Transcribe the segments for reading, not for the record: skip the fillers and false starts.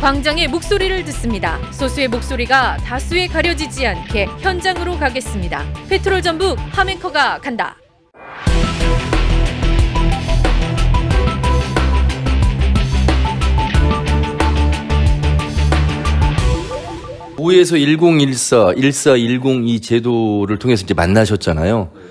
광장의 목소리를 듣습니다. 소수의 목소리가 다수에 가려지지 않게 현장으로 가겠습니다. 페트롤 전북 함앵커가 간다. 도에서 1014, 1410 이 제도를 통해서 이제 만나셨잖아요.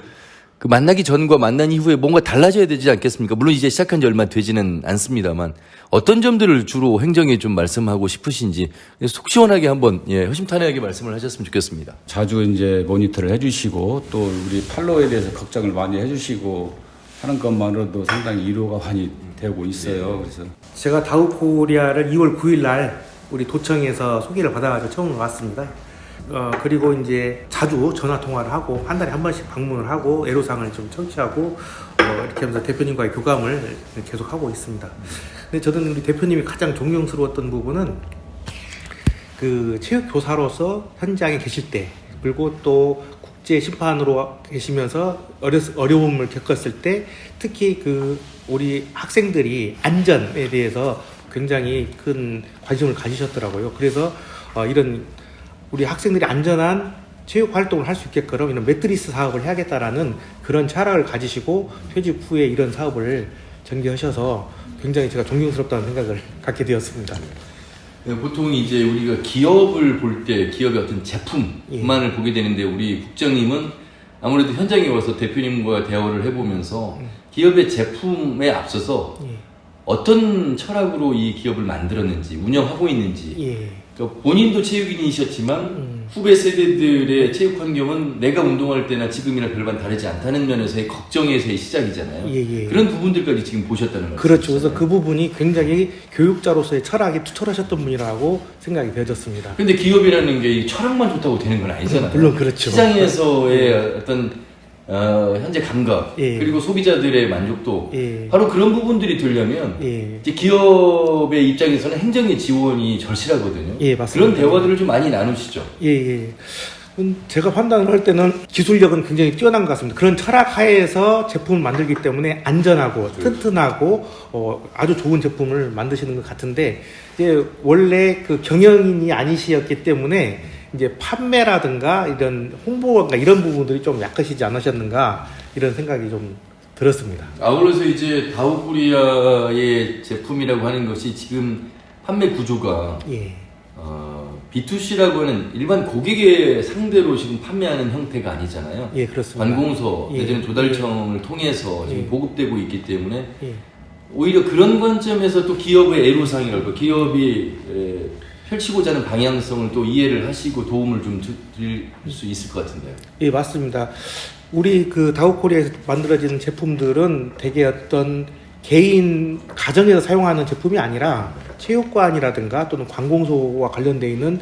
그 만나기 전과 만난 이후에 뭔가 달라져야 되지 않겠습니까? 물론 이제 시작한 지 얼마 되지는 않습니다만 어떤 점들을 주로 행정에 좀 말씀하고 싶으신지 속 시원하게 한번 허심탄회하게 말씀을 하셨으면 좋겠습니다. 자주 이제 모니터를 해주시고 또 우리 팔로에 대해서 걱정을 많이 해주시고 하는 것만으로도 상당히 위로가 많이 되고 있어요. 그래서 제가 다우코리아를 2월 9일 날 우리 도청에서 소개를 받아가지고 처음 왔습니다. 그리고 이제 자주 전화 통화를 하고 한 달에 한 번씩 방문을 하고 애로사항을 좀 청취하고 이렇게 하면서 대표님과의 교감을 계속 하고 있습니다. 근데 저는 우리 대표님이 가장 존경스러웠던 부분은 그 체육교사로서 현장에 계실 때 그리고 또 국제 심판으로 계시면서 어려움을 겪었을 때 특히 그 우리 학생들이 안전에 대해서 굉장히 큰 관심을 가지셨더라고요. 그래서 이런 우리 학생들이 안전한 체육 활동을 할 수 있게끔 이런 매트리스 사업을 해야겠다라는 그런 철학을 가지시고 퇴직 후에 이런 사업을 전개하셔서 굉장히 제가 존경스럽다는 생각을 갖게 되었습니다. 보통 이제 우리가 기업을 볼 때 기업의 어떤 제품만을 보게 되는데 우리 국장님은 아무래도 현장에 와서 대표님과 대화를 해보면서 기업의 제품에 앞서서 어떤 철학으로 이 기업을 만들었는지 운영하고 있는지 그러니까 본인도 체육인이셨지만 후배 세대들의 체육 환경은 내가 운동할 때나 지금이나 별반 다르지 않다는 면에서의 걱정에서의 시작이잖아요. 그런 부분들까지 지금 보셨다는 거죠. 그렇죠. 그래서 그 부분이 굉장히 교육자로서의 철학이 투철하셨던 분이라고 생각이 되어졌습니다. 근데 기업이라는 게 이 철학만 좋다고 되는 건 아니잖아요. 물론 그렇죠. 시장에서의 어떤 현재 감각 그리고 소비자들의 만족도 바로 그런 부분들이 되려면 이제 기업의 입장에서는 행정의 지원이 절실하거든요. 맞습니다. 그런 대화들을 좀 많이 나누시죠. 제가 판단을 할 때는 기술력은 굉장히 뛰어난 것 같습니다. 그런 철학 하에서 제품을 만들기 때문에 안전하고 튼튼하고 아주 좋은 제품을 만드시는 것 같은데 이제 원래 그 경영인이 아니시었기 때문에 이제 판매라든가 이런 홍보가 이런 부분들이 좀 약하시지 않으셨는가 이런 생각이 좀 들었습니다. 아울러서 이제 다우코리아의 제품이라고 하는 것이 지금 판매 구조가 B2C라고 하는 일반 고객의 상대로 지금 판매하는 형태가 아니잖아요. 그렇습니다. 관공서 내지는 조달청을 통해서 지금 보급되고 있기 때문에 오히려 그런 관점에서 또 기업의 애로사항이랄까 기업이 펼치고자 하는 방향성을 또 이해를 하시고 도움을 좀 드릴 수 있을 것 같은데요. 맞습니다. 우리 그 다우코리아에서 만들어지는 제품들은 대개 어떤 개인 가정에서 사용하는 제품이 아니라 체육관이라든가 또는 관공서와 관련되어 있는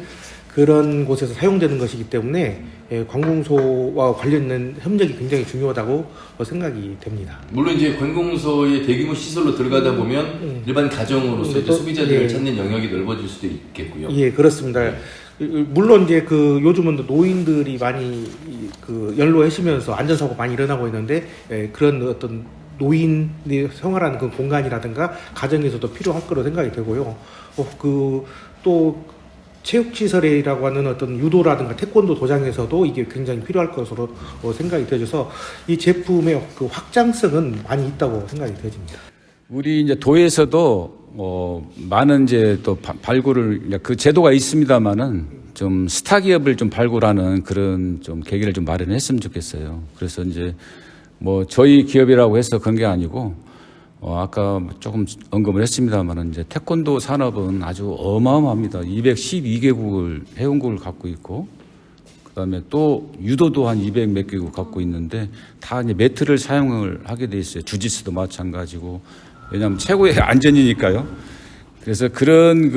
그런 곳에서 사용되는 것이기 때문에 관공서와 관련된 협력이 굉장히 중요하다고 생각이 됩니다. 물론 이제 관공서의 대규모 시설로 들어가다 보면 일반 가정으로서 이제 소비자들을 찾는 영역이 넓어질 수도 있겠고요. 그렇습니다. 물론 이제 그 요즘은 노인들이 많이 그 연로하시면서 안전사고 많이 일어나고 있는데 그런 어떤 노인이 생활하는 그 공간이라든가 가정에서도 필요할 거로 생각이 되고요. 또 체육시설이라고 하는 어떤 유도라든가 태권도 도장에서도 이게 굉장히 필요할 것으로 생각이 되어져서 이 제품의 그 확장성은 많이 있다고 생각이 되어집니다. 우리 이제 도에서도 많은 이제 또 발굴을 그 제도가 있습니다만은 좀 스타 기업을 좀 발굴하는 그런 좀 계기를 좀 마련했으면 좋겠어요. 그래서 이제 저희 기업이라고 해서 그런 게 아니고 아까 조금 언급을 했습니다만은 이제 태권도 산업은 아주 어마어마합니다. 212개국을 회원국을 갖고 있고 그다음에 또 유도도 한 200 몇 개국 갖고 있는데 다 이제 매트를 사용을 하게 돼 있어요. 주짓수도 마찬가지고 왜냐하면 최고의 안전이니까요. 그래서 그런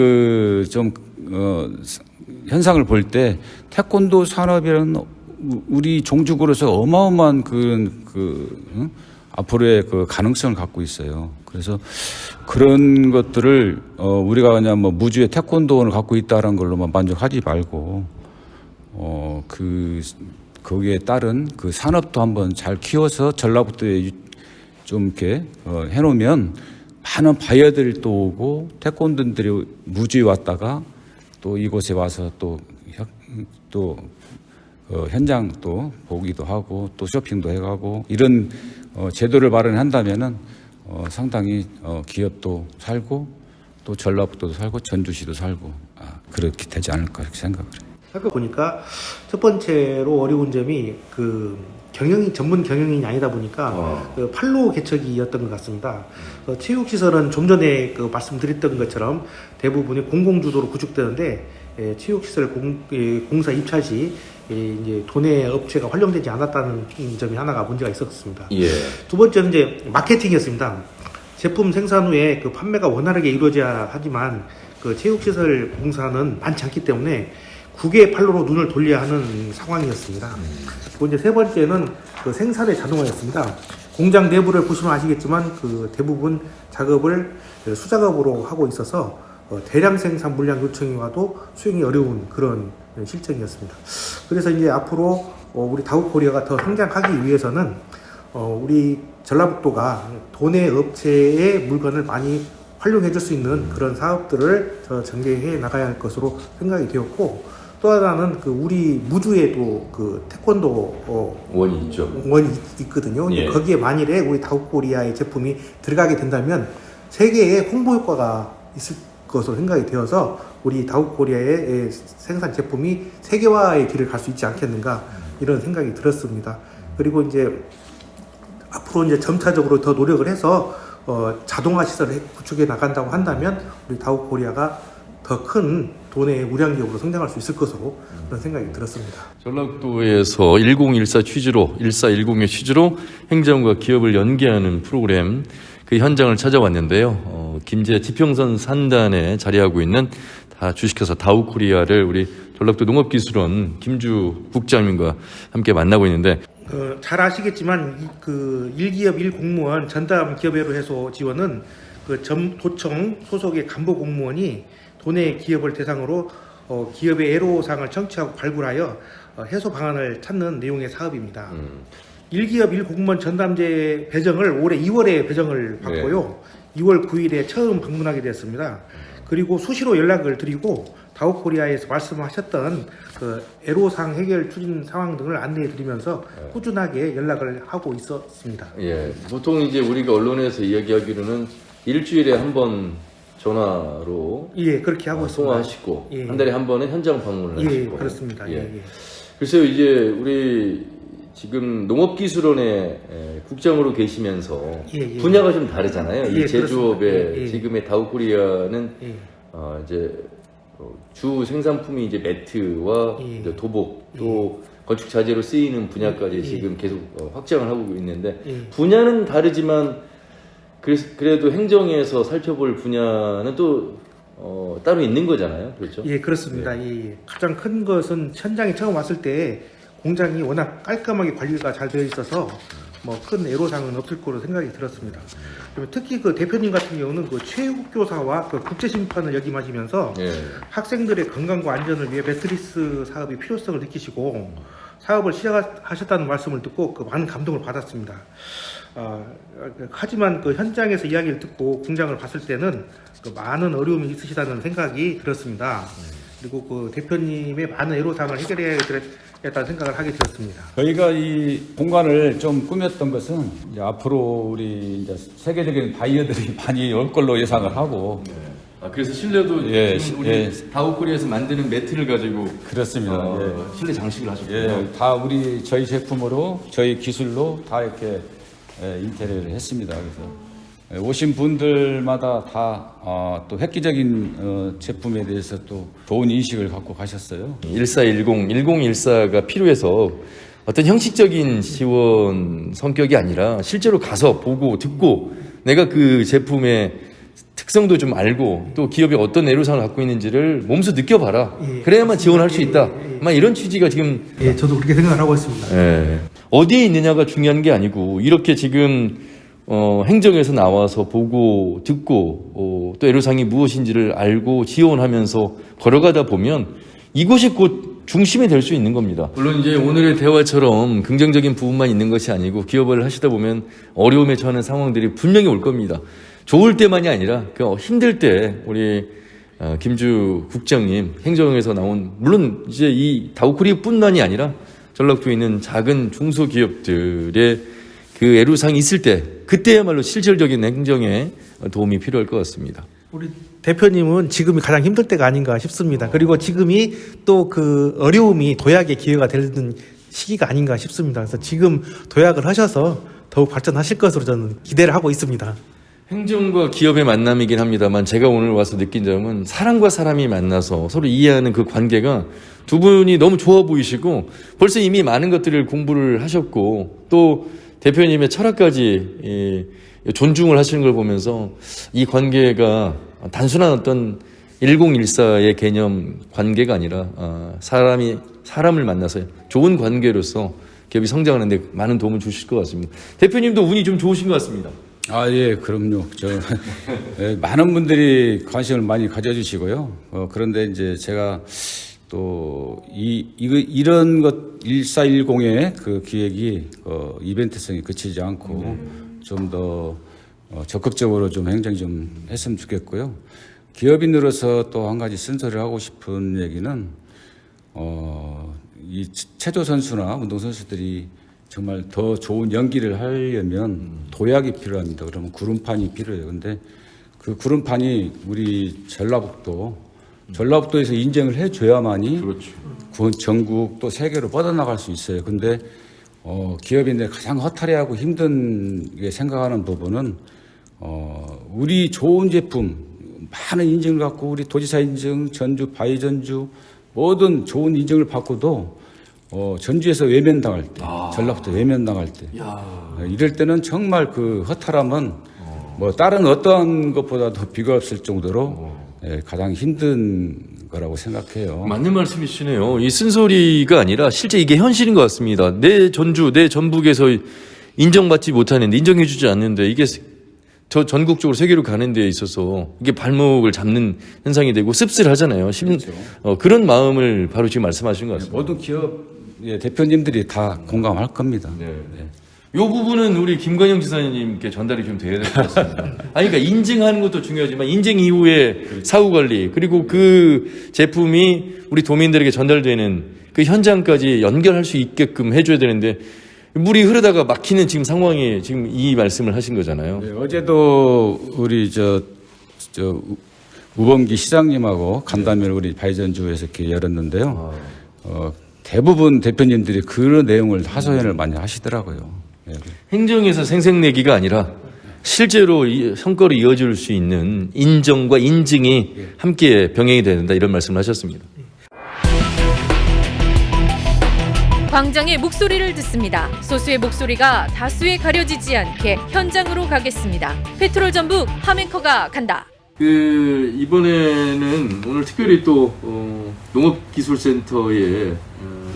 현상을 볼 때 태권도 산업이라는 우리 종주국으로서 어마어마한 앞으로의 그 가능성을 갖고 있어요. 그래서 그런 것들을 우리가 그냥 무주의 태권도를 갖고 있다는 걸로만 만족하지 말고 거기에 따른 그 산업도 한번 잘 키워서 전라북도에 좀 이렇게 해놓으면 많은 바이어들이 또 오고 태권도들이 무주에 왔다가 또 이곳에 와서 또 현장 또 보기도 하고 또 쇼핑도 해가고 이런 제도를 마련한다면은 상당히 기업도 살고 또 전라북도도 살고 전주시도 살고 그렇게 되지 않을까 이렇게 생각을 해요. 살펴보니까 첫 번째로 어려운 점이 그 전문 경영인이 아니다 보니까 그 판로 개척이었던 것 같습니다. 체육시설은 좀 전에 그 말씀드렸던 것처럼 대부분이 공공주도로 구축되는데 체육시설 공사 입찰 시 이제 도내 업체가 활용되지 않았다는 점이 하나가 문제가 있었습니다. 예. 두 번째는 이제 마케팅이었습니다. 제품 생산 후에 그 판매가 원활하게 이루어져야 하지만 그 체육시설 공사는 많지 않기 때문에 국외 판로로 눈을 돌려야 하는 상황이었습니다. 그리고 이제 세 번째는 그 생산의 자동화였습니다. 공장 내부를 보시면 아시겠지만 그 대부분 작업을 수작업으로 하고 있어서 대량 생산 물량 요청이 와도 수행이 어려운 그런 실정이었습니다. 그래서 이제 앞으로 우리 다우코리아가 더 성장하기 위해서는 우리 전라북도가 도내 업체의 물건을 많이 활용해 줄 수 있는 그런 사업들을 전개해 나가야 할 것으로 생각이 되었고, 또 하나는 그 우리 무주에도 그 태권도 원이 있죠. 원이 있거든요. 예. 거기에 만일에 우리 다우코리아의 제품이 들어가게 된다면 세계에 홍보 효과가 있을 것으로 생각이 되어서 우리 다우코리아의 생산 제품이 세계화의 길을 갈 수 있지 않겠는가 이런 생각이 들었습니다. 그리고 이제 앞으로 이제 점차적으로 더 노력을 해서 자동화 시설을 구축해 나간다고 한다면 우리 다우코리아가 더 큰 도내 무량기업으로 성장할 수 있을 것으로 그런 생각이 들었습니다. 전라북도에서 1014 취지로 1410의 취지로 행정과 기업을 연계하는 프로그램 그 현장을 찾아왔는데요. 김제 지평선 산단에 자리하고 있는 주식회사 다우코리아를 우리 전라북도 농업기술원 김주 국장님과 함께 만나고 있는데 잘 아시겠지만 그 1기업 1공무원 전담 기업외로 해소 지원은 그 도청 소속의 간부 공무원이 도내 기업을 대상으로 기업의 애로사항을 청취하고 발굴하여 해소 방안을 찾는 내용의 사업입니다. 1기업 1공무원 전담제 배정을 올해 2월에 배정을 받고요. 2월 9일에 처음 방문하게 되었습니다. 그리고 수시로 연락을 드리고 다우코리아에서 말씀하셨던 그 애로사항 해결 추진 상황 등을 안내해 드리면서 꾸준하게 연락을 하고 있었습니다. 예, 보통 이제 우리가 언론에서 이야기하기로는 일주일에 한 번 전화로 예, 그렇게 하고 있습니다. 통화하시고 예. 한 달에 한 번은 현장 방문을 예, 하시고 그렇습니다. 예. 예. 글쎄요, 이제 우리 지금 농업기술원의 국장으로 계시면서 예. 분야가 좀 다르잖아요. 예, 이 제조업의 그렇습니다. 예. 지금의 다우코리아는 예. 이제 주 생산품이 이제 매트와 예. 이제 도복 또 건축 자재로 쓰이는 분야까지 지금 계속 확장을 하고 있는데 분야는 다르지만 그래도 행정에서 살펴볼 분야는 또 따로 있는 거잖아요, 그렇죠? 예, 그렇습니다. 예. 가장 큰 것은 현장에 처음 왔을 때 공장이 워낙 깔끔하게 관리가 잘 되어 있어서 뭐 큰 애로사항은 없을 거로 생각이 들었습니다. 그리고 특히 그 대표님 같은 경우는 그 체육교사와 그 국제심판을 역임하시면서 학생들의 건강과 안전을 위해 매트리스 사업의 필요성을 느끼시고 사업을 시작하셨다는 말씀을 듣고 그 많은 감동을 받았습니다. 하지만 그 현장에서 이야기를 듣고 공장을 봤을 때는 그 많은 어려움이 있으시다는 생각이 들었습니다. 그리고 그 대표님의 많은 애로사항을 해결해야겠다는 생각을 하게 되었습니다. 저희가 이 공간을 좀 꾸몄던 것은 이제 앞으로 우리 이제 세계적인 바이어들이 많이 올 걸로 예상을 하고 그래서 실내도 예, 지금 우리 예. 다우코리아에서 만드는 매트를 가지고 그렇습니다. 실내 장식을 하셨군요. 예, 다 저희 제품으로 저희 기술로 다 이렇게 인테리어를 했습니다. 그래서 오신 분들마다 다 또 획기적인 제품에 대해서 또 좋은 인식을 갖고 가셨어요. 1410, 1014가 필요해서 어떤 형식적인 지원 성격이 아니라 실제로 가서 보고 듣고 내가 그 제품의 특성도 좀 알고 또 기업이 어떤 애로사항을 갖고 있는지를 몸소 느껴봐라. 그래야만 지원할 수 있다. 아마 이런 취지가 지금 저도 그렇게 생각을 하고 있습니다. 어디에 있느냐가 중요한 게 아니고 이렇게 지금 행정에서 나와서 보고 듣고 또 애로사항이 무엇인지를 알고 지원하면서 걸어가다 보면 이곳이 곧 중심이 될 수 있는 겁니다. 물론 이제 오늘의 대화처럼 긍정적인 부분만 있는 것이 아니고 기업을 하시다 보면 어려움에 처하는 상황들이 분명히 올 겁니다. 좋을 때만이 아니라 그 힘들 때 우리 김주 국장님 행정에서 나온 물론 이제 이 다우크리뿐만이 아니라 전라도에 있는 작은 중소기업들의 그 애로사항이 있을 때 그때야말로 실질적인 행정에 도움이 필요할 것 같습니다. 우리 대표님은 지금이 가장 힘들 때가 아닌가 싶습니다. 그리고 지금이 또 그 어려움이 도약의 기회가 되는 시기가 아닌가 싶습니다. 그래서 지금 도약을 하셔서 더욱 발전하실 것으로 저는 기대를 하고 있습니다. 행정과 기업의 만남이긴 합니다만 제가 오늘 와서 느낀 점은 사람과 사람이 만나서 서로 이해하는 그 관계가 두 분이 너무 좋아 보이시고 벌써 이미 많은 것들을 공부를 하셨고 또 대표님의 철학까지 존중을 하시는 걸 보면서 이 관계가 단순한 어떤 1014의 개념 관계가 아니라 사람을 만나서 좋은 관계로서 기업이 성장하는데 많은 도움을 주실 것 같습니다. 대표님도 운이 좀 좋으신 것 같습니다. 아, 예, 그럼요. 예, 많은 분들이 관심을 많이 가져주시고요. 그런데 이제 제가 또 이런 것 1410의 그 기획이 이벤트성이 그치지 않고 좀 더 적극적으로 좀 행정이 좀 했으면 좋겠고요. 기업인으로서 또 한 가지 쓴소리를 하고 싶은 얘기는 이 체조 선수나 운동 선수들이 정말 더 좋은 연기를 하려면 도약이 필요합니다. 그러면 구름판이 필요해요. 근데 그 구름판이 우리 전라북도에서 인정을 해줘야만이 그렇죠. 전국 또 세계로 뻗어나갈 수 있어요. 근데 기업인들 가장 허탈해하고 힘든게 생각하는 부분은 우리 좋은 제품 많은 인증을 갖고 우리 도지사 인증, 전주 바이전주 모든 좋은 인증을 받고도 전주에서 외면당할 때, 전라북도 외면당할 때, 이럴 때는 정말 그 허탈함은 뭐 다른 어떤 것보다도 비가 없을 정도로 가장 힘든 거라고 생각해요. 맞는 말씀이시네요. 이 쓴소리가 아니라 실제 이게 현실인 것 같습니다. 내 전주, 내 전북에서 인정받지 못하는데, 인정해주지 않는데 이게 저 전국적으로 세계로 가는 데 있어서 이게 발목을 잡는 현상이 되고 씁쓸하잖아요. 그렇죠. 그런 마음을 바로 지금 말씀하신 것 같습니다. 모든 기업 대표님들이 다 공감할 겁니다. 네. 이 부분은 우리 김관영 지사님께 전달이 좀 돼야 될 것 같습니다. 아니, 그러니까 인증하는 것도 중요하지만 인증 이후에 사후 관리 그리고 그 제품이 우리 도민들에게 전달되는 그 현장까지 연결할 수 있게끔 해줘야 되는데 물이 흐르다가 막히는 지금 상황이 지금 이 말씀을 하신 거잖아요. 네, 어제도 우리 우범기 시장님하고 간담회를 우리 바이전주에서 이렇게 열었는데요. 대부분 대표님들이 그런 내용을 하소연을 많이 하시더라고요. 네. 행정에서 생색내기가 아니라 실제로 성과로 이어질 수 있는 인정과 인증이 함께 병행이 된다 이런 말씀을 하셨습니다. 광장의 목소리를 듣습니다. 소수의 목소리가 다수에 가려지지 않게 현장으로 가겠습니다. 페트롤 전북 하멘커가 간다. 이번에는 오늘 특별히 또 농업기술센터의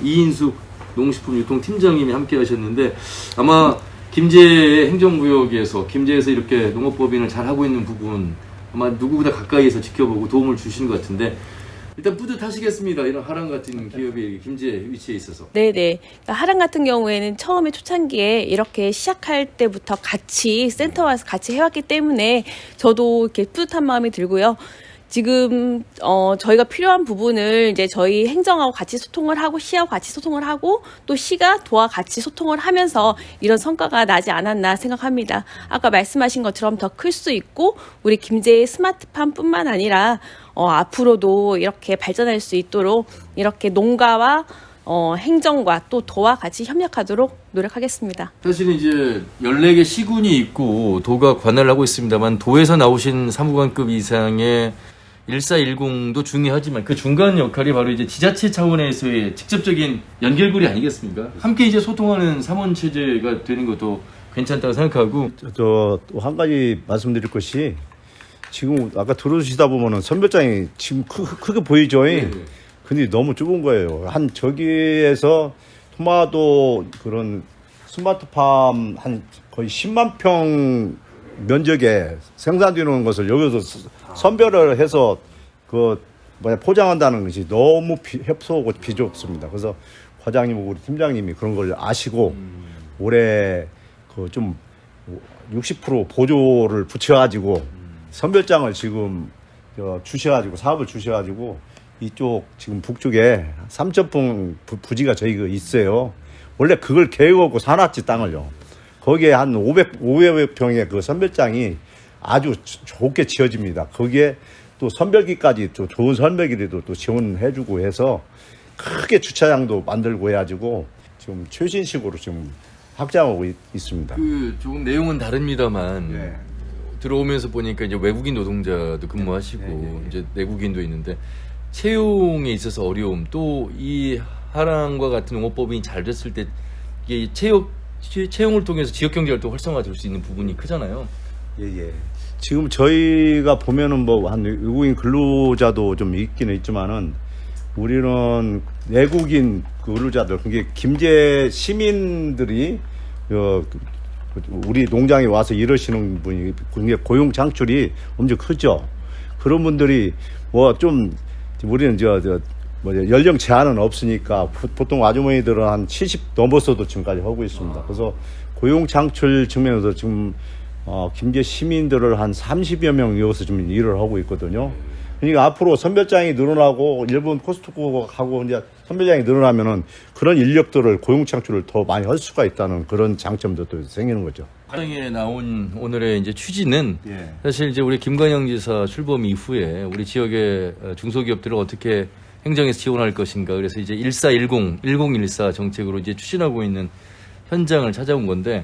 이인숙 농식품유통팀장님이 함께 하셨는데 아마 김제 행정구역에서 김제에서 이렇게 농업법인을 잘 하고 있는 부분 아마 누구보다 가까이에서 지켜보고 도움을 주시는 것 같은데 일단 뿌듯하시겠습니다. 이런 하랑 같은 기업이 김제 위치에 있어서. 네네. 그러니까 하랑 같은 경우에는 처음에 초창기에 이렇게 시작할 때부터 같이 센터 와서 같이 해왔기 때문에 저도 이렇게 뿌듯한 마음이 들고요. 지금 저희가 필요한 부분을 이제 저희 행정하고 같이 소통을 하고 시하고 같이 소통을 하고 또 시가 도와 같이 소통을 하면서 이런 성과가 나지 않았나 생각합니다. 아까 말씀하신 것처럼 더 클 수 있고 우리 김제의 스마트팜뿐만 아니라 앞으로도 이렇게 발전할 수 있도록 이렇게 농가와 행정과 또 도와 같이 협력하도록 노력하겠습니다. 사실은 이제 14개 시군이 있고 도가 관할을 하고 있습니다만 도에서 나오신 사무관급 이상의 1410도 중요하지만 그 중간 역할이 바로 이제 지자체 차원에서의 직접적인 연결고리 아니겠습니까? 함께 이제 소통하는 사무원 체제가 되는 것도 괜찮다고 생각하고 또 한 가지 말씀드릴 것이 지금 아까 들어주시다 보면은 선별장이 지금 크게 보이죠? 네. 근데 너무 좁은 거예요. 한 저기에서 토마토 그런 스마트팜 한 거의 10만 평 면적에 생산되는 것을 여기서 선별을 해서 포장한다는 것이 너무 협소하고 비좁습니다. 그래서 과장님하고 우리 팀장님이 그런 걸 아시고 올해 좀 60% 보조를 붙여가지고 선별장을 지금 주셔가지고 사업을 주셔가지고 이쪽 지금 북쪽에 삼천풍 부지가 저희가 있어요. 원래 그걸 계획하고 사놨지 땅을요. 거기에 한 500평의 그 선별장이 아주 좋게 지어집니다. 거기에 또 선별기까지 또 좋은 선별기들도 또 지원해주고 해서 크게 주차장도 만들고 해가지고 지금 최신식으로 지금 확장하고 있습니다. 그 조금 내용은 다릅니다만 네. 들어오면서 보니까 이제 외국인 노동자도 근무하시고 이제 내국인도 있는데 채용에 있어서 어려움 또 이 하랑과 같은 농업법인이 잘 됐을 때 이게 채용을 통해서 지역 경제 활동 활성화될 수 있는 부분이 크잖아요. 예. 지금 저희가 보면은 뭐 한 외국인 근로자도 좀 있기는 있지만은 우리는 내국인 근로자들, 그게 김제 시민들이 우리 농장에 와서 일하시는 분이 그게 고용 창출이 엄청 크죠. 그런 분들이 뭐 좀 우리는 뭐 연령 제한은 없으니까 보통 아주머니들은 한 70 넘어서도 지금까지 하고 있습니다. 그래서 고용 창출 측면에서 지금 김제 시민들을 한 30여 명 이어서 지금 일을 하고 있거든요. 그러니까 앞으로 선별장이 늘어나고 일본 코스트코하고 이제 선별장이 늘어나면은 그런 인력들을 고용 창출을 더 많이 할 수가 있다는 그런 장점도 또 생기는 거죠. 하랑에 나온 오늘의 이제 취지는 예. 사실 이제 우리 김관영 지사 출범 이후에 우리 지역의 중소기업들을 어떻게 행정에서 지원할 것인가. 그래서 이제 1014 정책으로 이제 추진하고 있는 현장을 찾아온 건데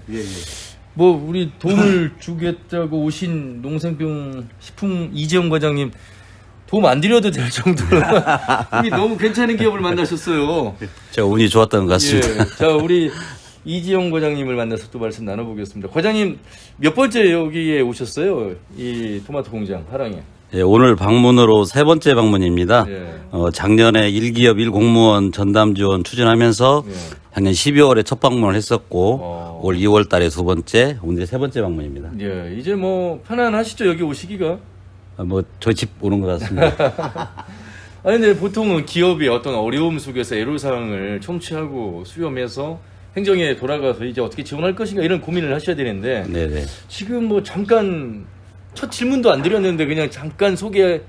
뭐 우리 도움을 주겠다고 오신 농생병 식품 이재용 과장님 도움 안 드려도 될 정도로 우리 너무 괜찮은 기업을 만나셨어요. 제가 운이 좋았던 것 같습니다. 예. 자, 우리 이지영 과장님을 만나서 또 말씀 나눠보겠습니다. 과장님 몇 번째 여기에 오셨어요? 이 토마토 공장 하랑에. 예, 오늘 방문으로 3번째 방문입니다. 예. 작년에 1기업 1공무원 전담 지원 추진하면서 예. 작년 12월에 첫 방문을 했었고 올 2월 달에 2번째, 오늘이 3번째 방문입니다. 예, 이제 뭐 편안하시죠? 여기 오시기가? 뭐 저희 집 오는 것 같습니다. 아니 근데 보통은 기업이 어떤 어려움 속에서 애로사항을 청취하고 수렴해서 행정에 돌아가서 이제 어떻게 지원할 것인가 이런 고민을 하셔야 되는데 네네. 지금 뭐 잠깐 첫 질문도 안 드렸는데 그냥 잠깐 소개한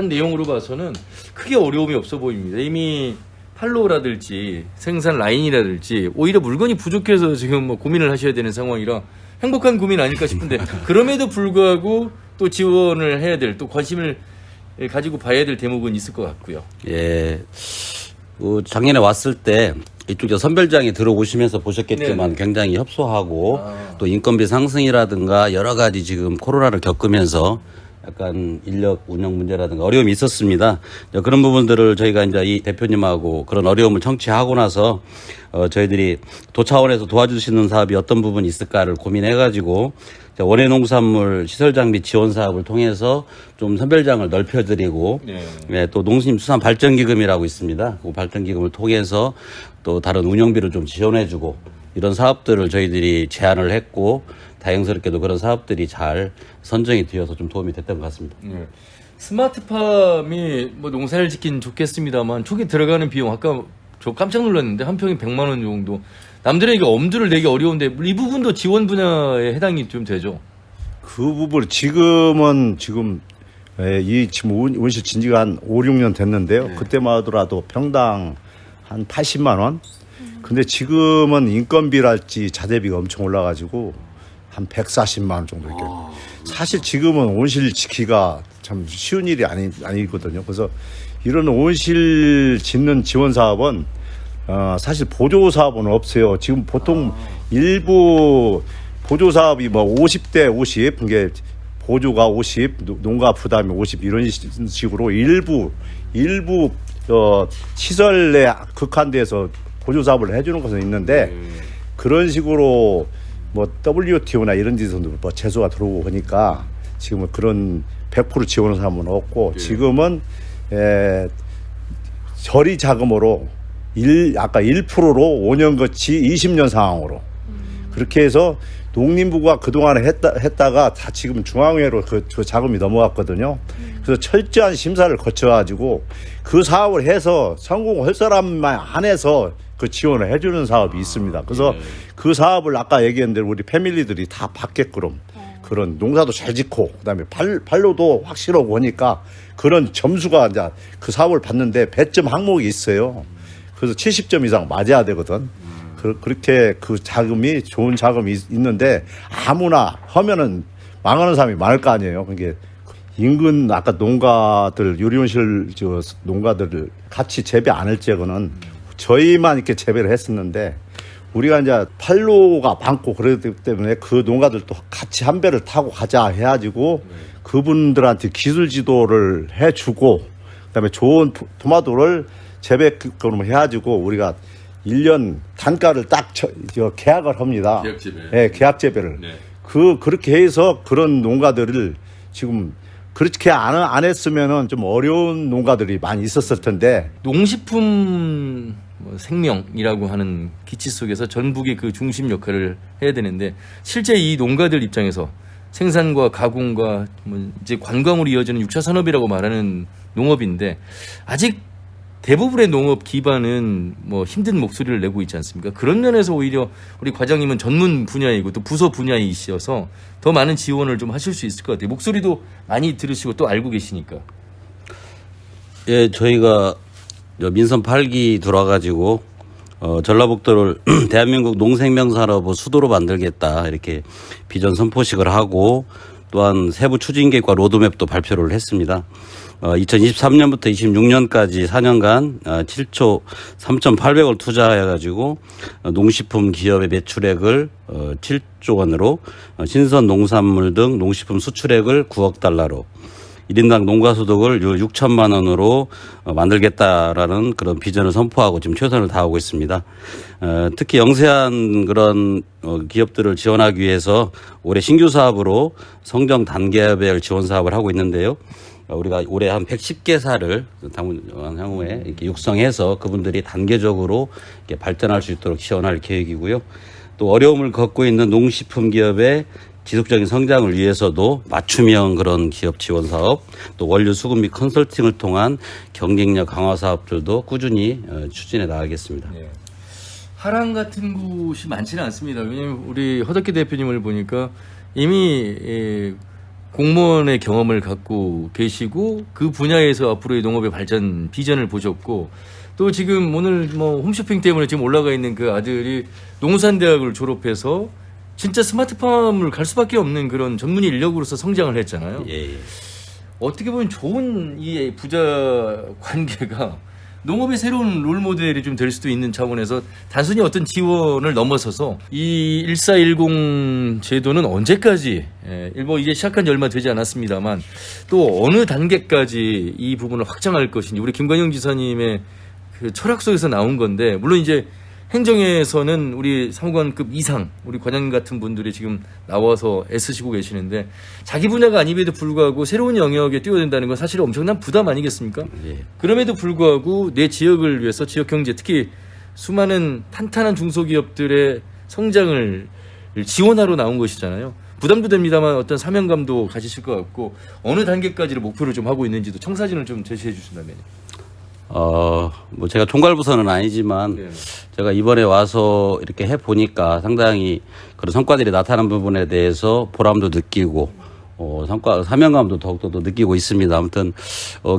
내용으로 봐서는 크게 어려움이 없어 보입니다. 이미 판로라든지 생산 라인이라든지 오히려 물건이 부족해서 지금 뭐 고민을 하셔야 되는 상황이라 행복한 고민 아닐까 싶은데 그럼에도 불구하고 또 지원을 해야 될 또 관심을 가지고 봐야 될 대목은 있을 것 같고요. 예. 작년에 왔을 때 이쪽 선별장에 들어오시면서 보셨겠지만 네네. 굉장히 협소하고 또 인건비 상승이라든가 여러 가지 지금 코로나를 겪으면서 약간 인력 운영 문제라든가 어려움이 있었습니다. 그런 부분들을 저희가 이제 이 대표님하고 그런 어려움을 청취하고 나서 저희들이 도 차원에서 도와주시는 사업이 어떤 부분이 있을까를 고민해가지고 원예농산물 시설장비 지원 사업을 통해서 좀 선별장을 넓혀드리고 네, 또 농림수산발전기금이라고 있습니다. 그 발전기금을 통해서 또 다른 운영비를 좀 지원해주고 이런 사업들을 저희들이 제안을 했고 다행스럽게도 그런 사업들이 잘 선정이 되어서 좀 도움이 됐던 것 같습니다. 네. 스마트팜이 뭐 농사를 짓긴 좋겠습니다만 초기 들어가는 비용 아까 저 깜짝 놀랐는데 한 평이 100만 원 정도 남들에게 엄두를 내기 어려운데 이 부분도 지원 분야에 해당이 좀 되죠. 그 부분 지금 온실 진지가 한 5, 6년 됐는데요. 그때만 하더라도 평당 한 80만 원. 근데 지금은 인건비랄지 자재비가 엄청 올라가지고 한 140만 원 정도 이렇게. 사실 지금은 온실 지키기가 참 쉬운 일이 아니거든요. 그래서 이런 온실 짓는 지원 사업은 사실 보조 사업은 없어요. 지금 보통 일부 보조 사업이 뭐 50대 50, 그게 보조가 50, 농가 부담이 50 이런 식으로 일부 시설 내 극한돼서 보조 사업을 해주는 것은 있는데 그런 식으로 뭐 WTO나 이런 데서도 뭐 제소가 들어오고 하니까 지금은 그런 100% 지원하는 사람은 없고 지금은 저리 자금으로 아까 1%로 5년 거치 20년 상황으로 그렇게 해서 농림부가 그동안에 했다가 다 지금 중앙회로 그 자금이 넘어갔거든요. 그래서 철저한 심사를 거쳐가지고 그 사업을 해서 성공할 사람만 한해서 그 지원을 해주는 사업이 있습니다. 그래서 그 사업을 아까 얘기한 대로 우리 패밀리들이 다 받게끔 그런 농사도 잘 짓고 그다음에 발로도 확실하고 보니까 그런 점수가 이제 그 사업을 받는데 배점 항목이 있어요. 그래서 70점 이상 맞아야 되거든. 그렇게 그 자금이 좋은 자금이 있는데 아무나 하면은 망하는 사람이 많을 거 아니에요. 그게 인근 아까 농가들 유리온실 저 농가들을 같이 재배 안 할 적은 저희만 이렇게 재배를 했었는데 우리가 이제 판로가 많고 그러기 때문에 그 농가들도 같이 한 배를 타고 가자 해가지고 그분들한테 기술 지도를 해주고 그다음에 좋은 토마토를 재배금 해가지고 우리가 1년 단가를 딱 계약을 합니다. 계약 재배. 네, 계약 재배를. 네. 그렇게 해서 그런 농가들을 지금 그렇게 안 했으면은 좀 어려운 농가들이 많이 있었을 텐데 농식품 생명이라고 하는 기치 속에서 전북이 그 중심 역할을 해야 되는데 실제 이 농가들 입장에서 생산과 가공과 이제 관광으로 이어지는 6차 산업이라고 말하는 농업인데 아직 대부분의 농업 기반은 힘든 목소리를 내고 있지 않습니까? 그런 면에서 오히려 우리 과장님은 전문 분야이고 또 부서 분야이시어서 더 많은 지원을 좀 하실 수 있을 것 같아요. 목소리도 많이 들으시고 또 알고 계시니까. 예, 저희가 민선 8기 들어와가지고 전라북도를 대한민국 농생명산업의 수도로 만들겠다 이렇게 비전 선포식을 하고 또한 세부 추진 계획과 로드맵도 발표를 했습니다. 2023년부터 26년까지 4년간 7조 3,800을 투자해가지고 농식품 기업의 매출액을 7조 원으로 신선 농산물 등 농식품 수출액을 9억 달러로 1인당 농가소득을 6천만 원으로 만들겠다라는 그런 비전을 선포하고 지금 최선을 다하고 있습니다. 특히 영세한 그런 기업들을 지원하기 위해서 올해 신규 사업으로 성정 단계별 지원 사업을 하고 있는데요. 우리가 올해 한 110개사를 향후에 이렇게 육성해서 그분들이 단계적으로 이렇게 발전할 수 있도록 지원할 계획이고요. 또 어려움을 겪고 있는 농식품 기업의 지속적인 성장을 위해서도 맞춤형 그런 기업 지원 사업, 또 원료 수급 및 컨설팅을 통한 경쟁력 강화 사업들도 꾸준히 추진해 나가겠습니다. 네. 하랑 같은 곳이 많지는 않습니다. 왜냐하면 우리 허덕기 대표님을 보니까 이미 공무원의 경험을 갖고 계시고 그 분야에서 앞으로의 농업의 발전 비전을 보셨고 또 지금 오늘 홈쇼핑 때문에 지금 올라가 있는 그 아들이 농산대학을 졸업해서 진짜 스마트팜을 갈 수밖에 없는 그런 전문의 인력으로서 성장을 했잖아요. 예. 어떻게 보면 좋은 이 부자 관계가 농업의 새로운 롤모델이 좀 될 수도 있는 차원에서 단순히 어떤 지원을 넘어서서 이 1410 제도는 언제까지 이제 시작한 지 얼마 되지 않았습니다만 또 어느 단계까지 이 부분을 확장할 것인지 우리 김관영 지사님의 그 철학 속에서 나온 건데 물론 이제 행정에서는 우리 사무관급 이상 우리 과장님 같은 분들이 지금 나와서 애쓰시고 계시는데 자기 분야가 아님에도 불구하고 새로운 영역에 뛰어든다는 건 사실 엄청난 부담 아니겠습니까? 예. 그럼에도 불구하고 내 지역을 위해서 지역 경제 특히 수많은 탄탄한 중소기업들의 성장을 지원하러 나온 것이잖아요. 부담도 됩니다만 어떤 사명감도 가지실 것 같고 어느 단계까지를 목표를 좀 하고 있는지도 청사진을 좀 제시해 주신다면요. 제가 총괄부서는 아니지만 네. 제가 이번에 와서 이렇게 해 보니까 상당히 그런 성과들이 나타난 부분에 대해서 보람도 느끼고 사명감도 더욱더 느끼고 있습니다. 아무튼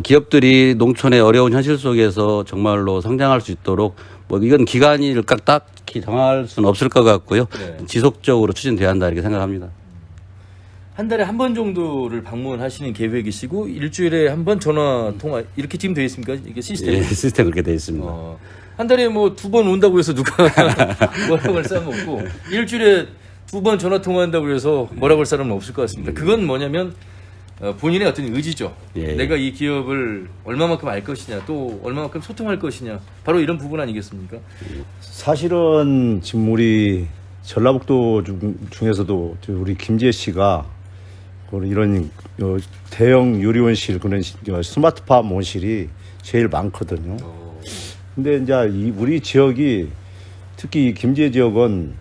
기업들이 농촌의 어려운 현실 속에서 정말로 성장할 수 있도록 이건 기간을 딱히 정할 수는 없을 것 같고요. 네. 지속적으로 추진돼야 한다 이렇게 생각합니다. 한 달에 한 번 정도를 방문하시는 계획이시고 일주일에 한 번 전화 통화 이렇게 지금 되어 있습니까? 이게 시스템? 예, 시스템 그렇게 되어 있습니다. 한 달에 2번 온다고 해서 누가 뭐라고 할 사람은 없고 일주일에 2번 전화 통화한다고 해서 뭐라고 할 사람은 없을 것 같습니다. 그건 뭐냐면 본인의 어떤 의지죠. 예. 내가 이 기업을 얼마만큼 알 것이냐 또 얼마만큼 소통할 것이냐 바로 이런 부분 아니겠습니까? 사실은 지금 우리 전라북도 중에서도 우리 김재 씨가 이런 대형 유리온실 그런 스마트팜 온실이 제일 많거든요. 근데 이제 우리 지역이 특히 김제 지역은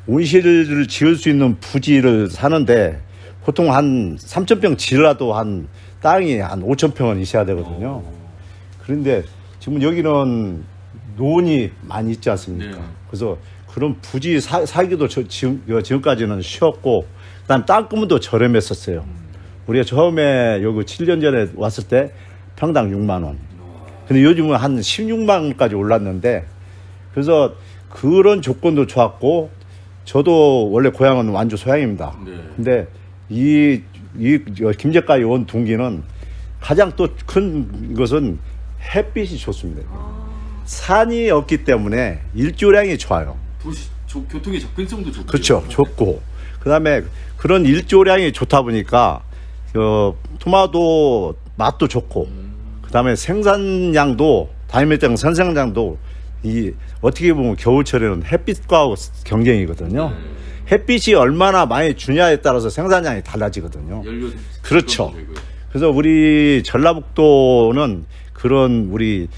온실을 지을 수 있는 부지를 사는데 보통 한 3,000평 지으라도 한 땅이 한 5,000평은 있어야 되거든요. 그런데 지금 여기는 논이 많이 있지 않습니까? 네. 그래서 그런 부지 사기도 지금까지는 쉬웠고, 그다음 땅값도 저렴했었어요. 우리가 처음에 여기 7년 전에 왔을 때 평당 6만 원. 근데 요즘은 한 16만 원까지 올랐는데, 그래서 그런 조건도 좋았고, 저도 원래 고향은 완주 소양입니다. 네. 근데 이 김제까지 온 둥기는 가장 또 큰 것은 햇빛이 좋습니다. 산이 없기 때문에 일조량이 좋아요. 교통의 접근성도 좋고. 그렇죠. 좋고. 그다음에 그런 일조량이 좋다 보니까 토마토 맛도 좋고, 그다음에 생산량도 다이메땅 생산량도 이 어떻게 보면 겨울철에는 햇빛과 경쟁이거든요. 햇빛이 얼마나 많이 주냐에 따라서 생산량이 달라지거든요. 연료 그렇죠. 되고요. 그래서 우리 전라북도는 그런 우리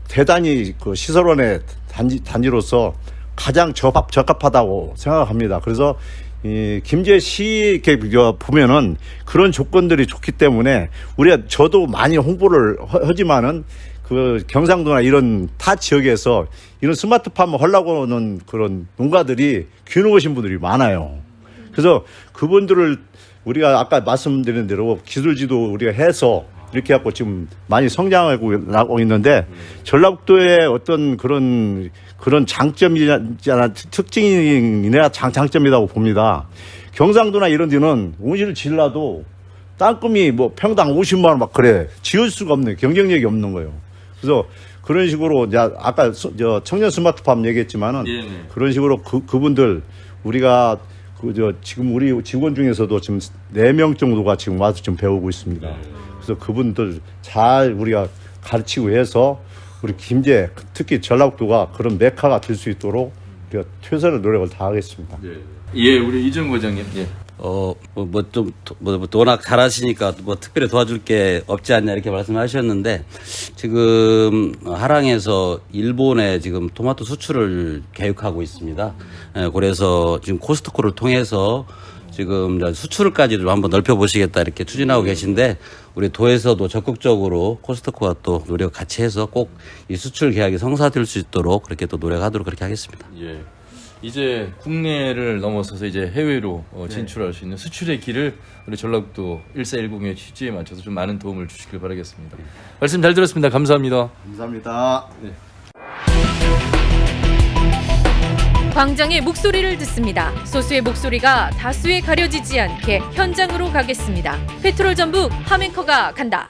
대단히 그 시설원의 단지로서 가장 적합하다고 생각합니다. 그래서 이 김제시 이렇게 보면은 그런 조건들이 좋기 때문에 저도 많이 홍보를 하지만은 그 경상도나 이런 타 지역에서 이런 스마트팜을 하려고는 그런 농가들이 귀농하신 분들이 많아요. 그래서 그분들을 우리가 아까 말씀드린 대로 기술지도 우리가 해서 이렇게 해갖고 지금 많이 성장하고 있는데, 전라북도의 어떤 그런 장점이나 특징이나 장점이라고 봅니다. 경상도나 이런 데는 온실을 질러도 땅금이 뭐 평당 50만 원 막 그래. 지을 수가 없는, 경쟁력이 없는 거예요. 그래서 그런 식으로 이제 아까 청년 스마트팜 얘기했지만은 그런 식으로 그분들 우리가 지금 우리 직원 중에서도 지금 4명 정도가 지금 와서 좀 배우고 있습니다. 그래서 그분들 잘 우리가 가르치고 해서 우리 김제, 특히 전라북도가 그런 메카가 될 수 있도록 우리가 최선의 노력을 다하겠습니다. 예, 우리 이정 과장님. 예. 워낙 잘하시니까 뭐 특별히 도와줄 게 없지 않냐 이렇게 말씀하셨는데, 지금 하랑에서 일본에 지금 토마토 수출을 계획하고 있습니다. 그래서 지금 코스트코를 통해서 지금 수출까지 좀 한번 넓혀보시겠다 이렇게 추진하고 계신데, 우리 도에서도 적극적으로 코스트코와 또 노력 같이 해서 꼭 이 수출 계약이 성사될 수 있도록 그렇게 또 노력하도록 그렇게 하겠습니다. 예. 이제 국내를 넘어서서 이제 해외로 진출할 수 있는 수출의 길을 우리 전라북도 1410의 취지에 맞춰서 좀 많은 도움을 주시길 바라겠습니다. 말씀 잘 들었습니다. 감사합니다. 감사합니다. 광장의 목소리를 듣습니다. 소수의 목소리가 다수에 가려지지 않게 현장으로 가겠습니다. 페트롤 전북 함앵커가 간다.